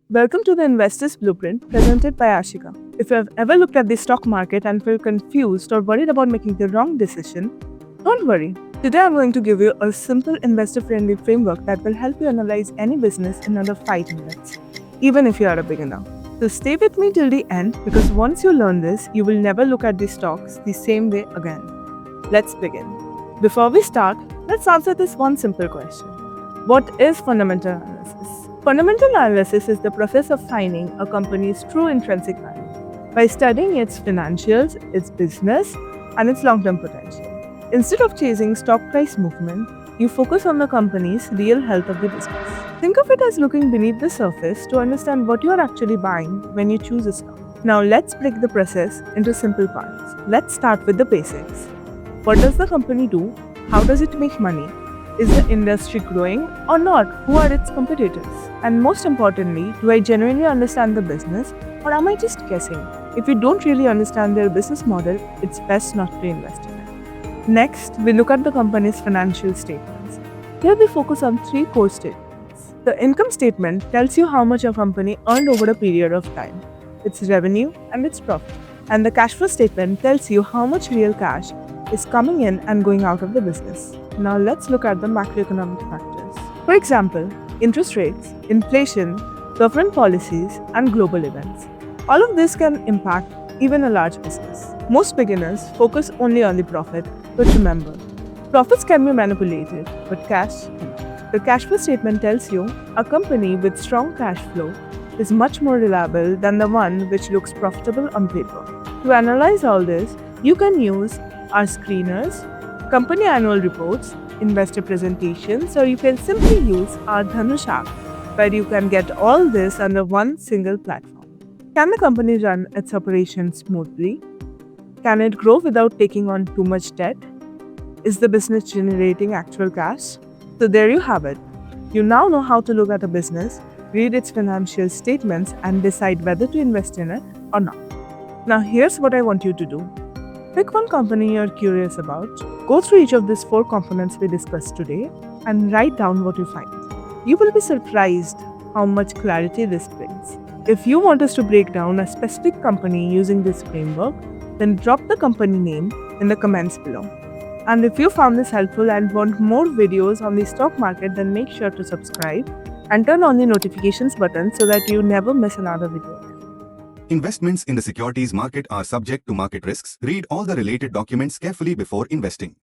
Welcome to the Investor's Blueprint presented by Ashika. If you have ever looked at the stock market and feel confused or worried about making the wrong decision, don't worry. Today I'm going to give you a simple investor-friendly framework that will help you analyze any business in under 5 minutes, even if you are a beginner. So stay with me till the end because once you learn this, you will never look at the stocks the same way again. Let's begin. Before we start, let's answer this one simple question. What is fundamental analysis? Fundamental analysis is the process of finding a company's true intrinsic value by studying its financials, its business, and its long-term potential. Instead of chasing stock price movement, you focus on the company's real health of the business. Think of it as looking beneath the surface to understand what you are actually buying when you choose a stock. Now let's break the process into simple parts. Let's start with the basics. What does the company do? How does it make money? Is the industry growing or not? Who are its competitors? And most importantly, do I genuinely understand the business or am I just guessing? If you don't really understand their business model, it's best not to invest in it. Next, we look at the company's financial statements. Here we focus on 3 core statements. The income statement tells you how much a company earned over a period of time, its revenue and its profit. And the cash flow statement tells you how much real cash is coming in and going out of the business. Now let's look at the macroeconomic factors. For example, interest rates, inflation, government policies, and global events. All of this can impact even a large business. Most beginners focus only on the profit, but remember, profits can be manipulated, but cash cannot. The cash flow statement tells you a company with strong cash flow is much more reliable than the one which looks profitable on paper. To analyze all this, you can use our screeners, company annual reports, investor presentations, or you can simply use our Dhanush app, where you can get all this under one single platform. Can the company run its operations smoothly? Can it grow without taking on too much debt? Is the business generating actual cash? So there you have it. You now know how to look at a business, read its financial statements, and decide whether to invest in it or not. Now here's what I want you to do. Pick one company you're curious about, go through each of these 4 components we discussed today, and write down what you find. You will be surprised how much clarity this brings. If you want us to break down a specific company using this framework, then drop the company name in the comments below. And if you found this helpful and want more videos on the stock market, then make sure to subscribe and turn on the notifications button so that you never miss another video. Investments in the securities market are subject to market risks. Read all the related documents carefully before investing.